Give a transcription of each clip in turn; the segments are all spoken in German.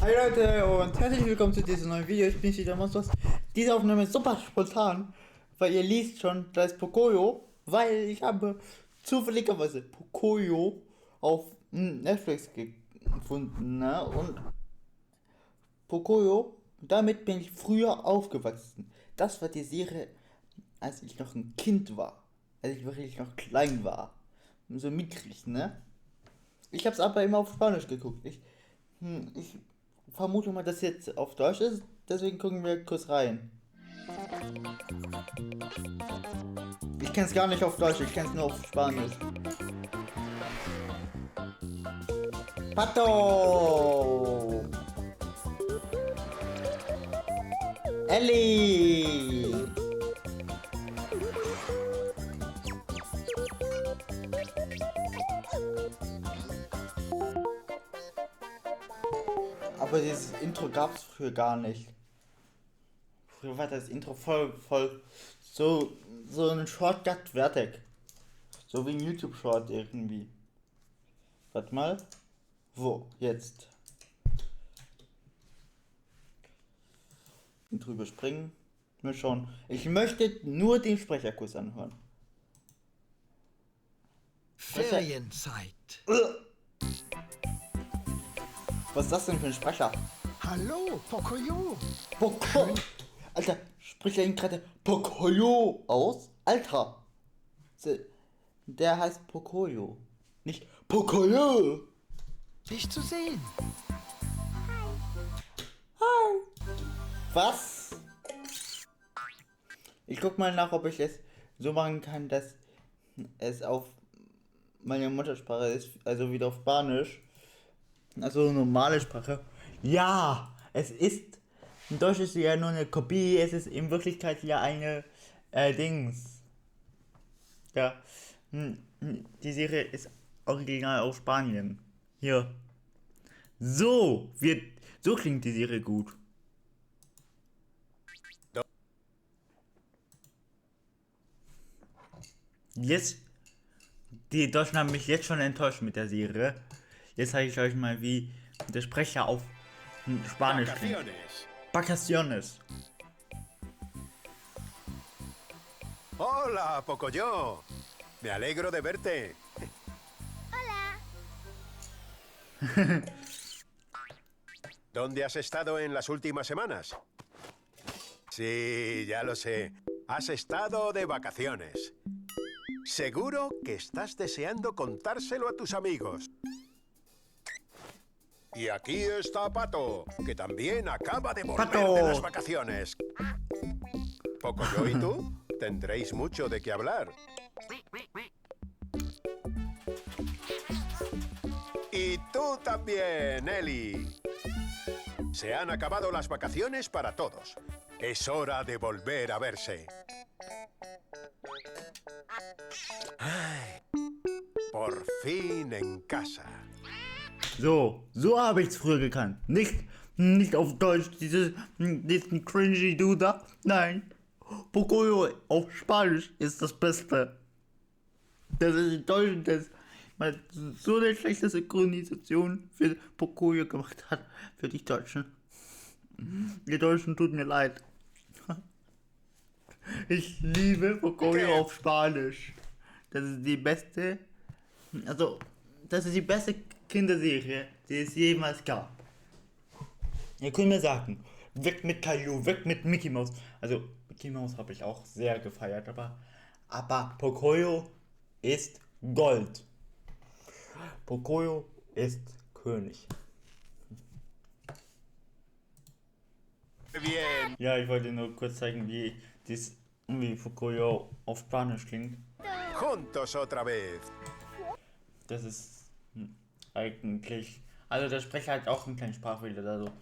Hi Leute und herzlich willkommen zu diesem neuen Video. Ich bin wieder Monsters. Diese Aufnahme ist super spontan, weil ihr liest schon, da ist Pocoyo, weil ich habe zufälligerweise Pocoyo auf Netflix gefunden, ne? Und Pocoyo, damit bin ich früher aufgewachsen. Das war die Serie, als ich noch ein Kind war, als ich wirklich noch klein war, so mickrig, ne? Ich habe es aber immer auf Spanisch geguckt. Ich vermute mal, dass jetzt auf Deutsch ist, deswegen gucken wir kurz rein. Ich kenn's gar nicht auf Deutsch, ich kenn's nur auf Spanisch. Pato! Ellie! Aber dieses Intro gab's früher gar nicht. Früher war das Intro voll so ein Shortcut fertig. So wie ein YouTube-Short irgendwie. Warte mal. Wo? Jetzt. Drüber springen. Mal schauen. Ich möchte nur den Sprecherkurs anhören. Ferienzeit. Was ist das denn für ein Sprecher? Hallo, Pocoyo. Poco. Alter, spricht er ihn gerade Pocoyo aus? Alter. Der heißt Pocoyo. Nicht Pocoyo. Dich zu sehen. Was? Ich guck mal nach, ob ich es so machen kann, dass es auf meine Muttersprache ist, also wieder auf Spanisch. Also normale Sprache. Ja, es ist. In Deutsch ist sie ja nur eine Kopie, es ist in Wirklichkeit ja eine Dings. Ja. Die Serie ist original auf Spanien. Hier. So klingt die Serie gut. Jetzt, die Deutschen haben mich jetzt schon enttäuscht mit der Serie. Jetzt zeige ich euch mal, wie der Sprecher auf Spanisch klingt. Vacaciones. Hola, Pocoyo. Me alegro de verte. Hola. ¿Dónde has estado en las últimas semanas? Sí, ya lo sé. Has estado de vacaciones. Seguro que estás deseando contárselo a tus amigos. Y aquí está Pato, que también acaba de volver ¡Pato! de las vacaciones. Pocoyo y tú tendréis mucho de qué hablar. Y tú también, Ellie. Se han acabado las vacaciones para todos. Es hora de volver a verse. Ay, por fin en casa. So habe ich's früher gekannt. Nicht auf Deutsch, diesen cringy Dude. Nein. Pocoyo auf Spanisch ist das Beste. Das ist in Deutsch, das mal so eine schlechte Synchronisation für Pocoyo gemacht hat. Für die Deutschen. Die Deutschen tut mir leid. Ich liebe Pocoyo auf Spanisch. Das ist die beste. Also, das ist die beste Kinderserie, die es jemals gab. Ihr könnt mir sagen, weg mit Caillou, weg mit Mickey Mouse. Also, Mickey Mouse habe ich auch sehr gefeiert, aber Pocoyo ist Gold. Pocoyo ist König. Bien. Ja, ich wollte nur kurz zeigen, wie Pocoyo auf Spanisch klingt. Juntos otra vez. Das ist eigentlich. Also der Sprecher hat auch einen kleinen Sprachfehler. Also.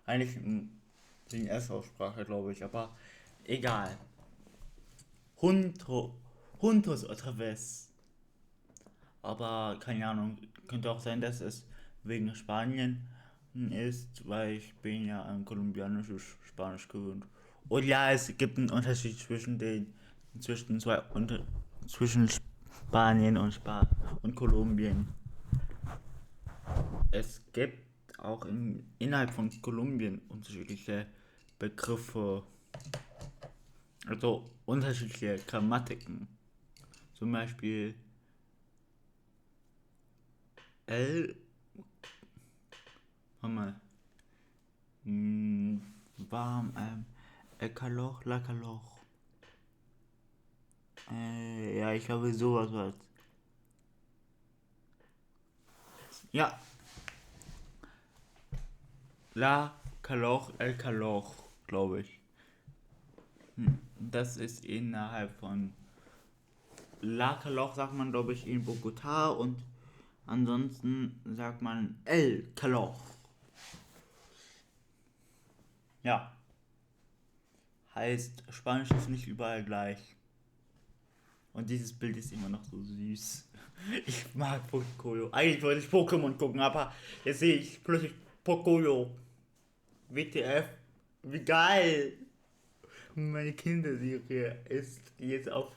Eigentlich wegen S-Aussprache, glaube ich, aber egal. Juntos otra vez. Aber keine Ahnung, könnte auch sein, dass es wegen Spanien ist, weil ich bin ja an kolumbianisches Spanisch gewöhnt. Und ja, es gibt einen Unterschied zwischen Spanien und Kolumbien. es gibt auch innerhalb von Kolumbien unterschiedliche Begriffe, also unterschiedliche Grammatiken. Zum Beispiel El, warte mal, warm, El Calor, La Calor. Ja, ich glaube sowas was. Ja. La Calor, El Calor, glaube ich. Das ist innerhalb von La Calor sagt man, glaube ich, in Bogotá und ansonsten sagt man El Calor. Ja. Heißt, Spanisch ist nicht überall gleich. Und dieses Bild ist immer noch so süß. Ich mag Pocoyo. Eigentlich wollte ich Pokémon gucken, aber jetzt sehe ich plötzlich Pocoyo. WTF. Wie geil. Meine Kinderserie ist jetzt auf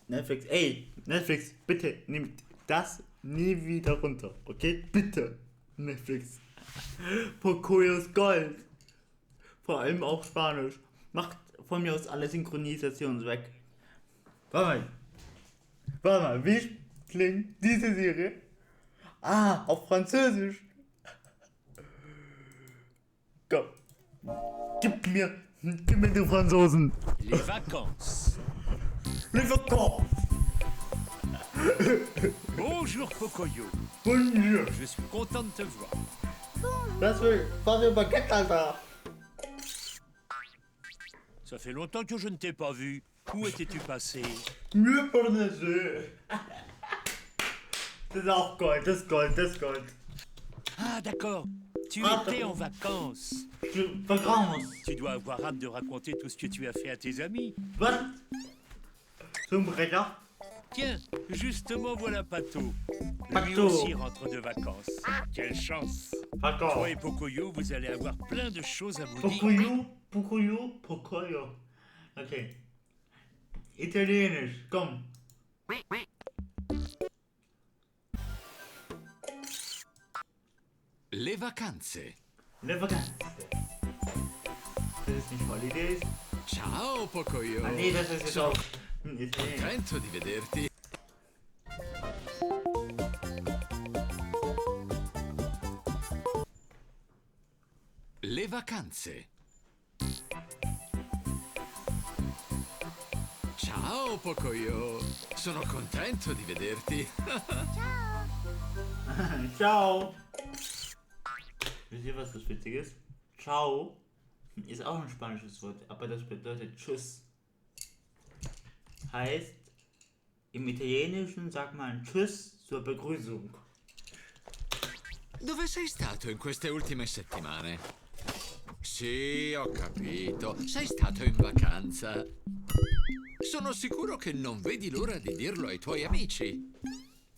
Netflix. Ey, Netflix, bitte nehmt das nie wieder runter. Okay? Bitte. Netflix. Pocoyo ist Gold. Vor allem auch Spanisch. Macht von mir aus alle Synchronisationen weg. Warte mal, wie klingt diese Serie? Ah, auf Französisch. Komm, gib mir die Franzosen. Les vacances. Les vacances. Bonjour Pocoyo. Bonjour. Je suis content de te voir. Was für Baguette, Alter? Ça fait longtemps que je ne t'ai pas vu. Où étais-tu passé? Mir Pornage. Das ist auch Gold, das ist Gold, das ist Gold. Ah d'accord. Tu Ah, étais en vacances. Vacances. Tu dois avoir hâte de raconter tout ce que tu as fait à tes amis. Was? Zungenbrecher? Tiens, justement voilà Pato. Lui Pato. aussi rentre de vacances. Quelle chance. D'accord. Toi et Pocoyo, vous allez avoir plein de choses à vous dire. Pocoyo. Okay. Italienisch, komm. Le vacanze. Le Vacanze. Das ist nicht Holidays. Ciao, Pocoyo. Ah nee, das ist jetzt auch Italienisch. Contento di vederti. Le vacanze. Ciao, Pocoyo. Sono contento di vederti. Ciao. Wisst ihr, was das Witzige ist? Ciao ist auch ein spanisches Wort, aber das bedeutet Tschüss. Heißt, im Italienischen sagt man Tschüss zur Begrüßung. Dove sei stato in queste ultime settimane? Sì, ho capito. Sei stato in vacanza. Sono sicuro che non vedi l'ora di dirlo ai tuoi amici.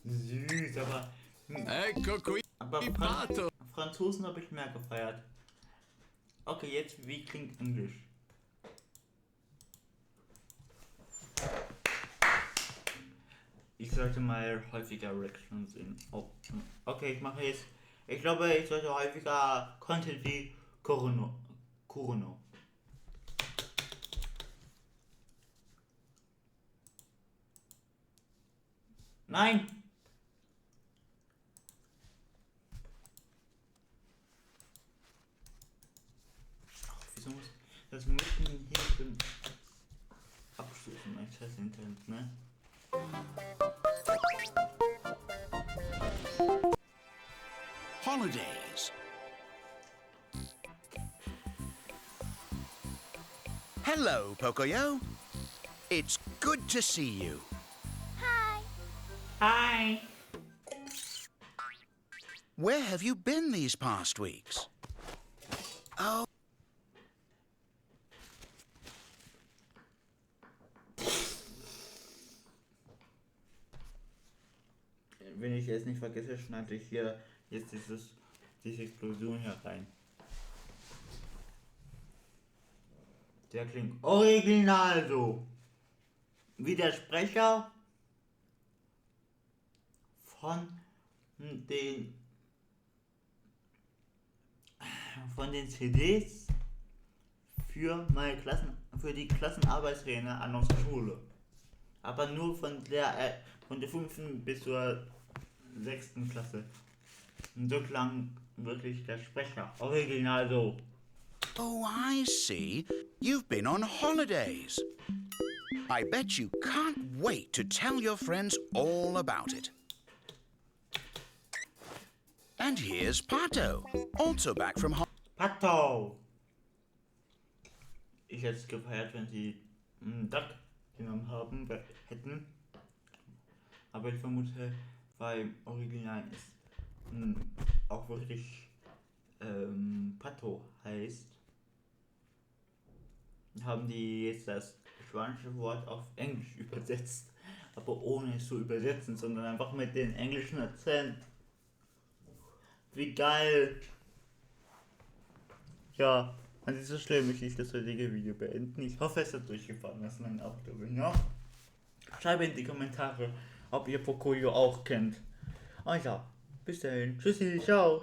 Süß, aber. Ecco qui, Aber Pato. Franzosen habe ich mehr gefeiert. Okay, jetzt wie klingt Englisch? Ich sollte mal häufiger Reactions sehen. Oh. Okay, ich mache jetzt. Ich glaube, ich sollte häufiger Content wie Kurono. Nein! Ach, wieso muss das mitten hinten abstoßen, mein scheiß Internet, ne? Holidays. Hello, Pocoyo. It's good to see you. Hi! Where have you been these past weeks? Oh, Wenn ich es nicht vergesse, schneide ich hier jetzt diese Explosion hier rein. Der klingt original so. Wie der Sprecher von den von den CDs für für die Klassenarbeitstrainer an unserer Schule. Aber nur von der 5. bis zur 6. Klasse. Und so klang wirklich der Sprecher. Original so. Oh, I see. You've been on holidays. I bet you can't wait to tell your friends all about it. And here's Pato, also back from Pato! Ich hätte es gefeiert, wenn sie einen Duck genommen hätten. Aber ich vermute, weil im Original ist auch wirklich Pato heißt, haben die jetzt das spanische Wort auf Englisch übersetzt. Aber ohne es zu übersetzen, sondern einfach mit den englischen Akzent. Wie geil! Ja, an dieser Stelle möchte ich das heutige Video beenden. Ich hoffe, es hat euch gefallen. Das ist mein Auto. Ja? Schreibt in die Kommentare, ob ihr Pocoyo auch kennt. Und ja, bis dahin. Tschüssi, ciao.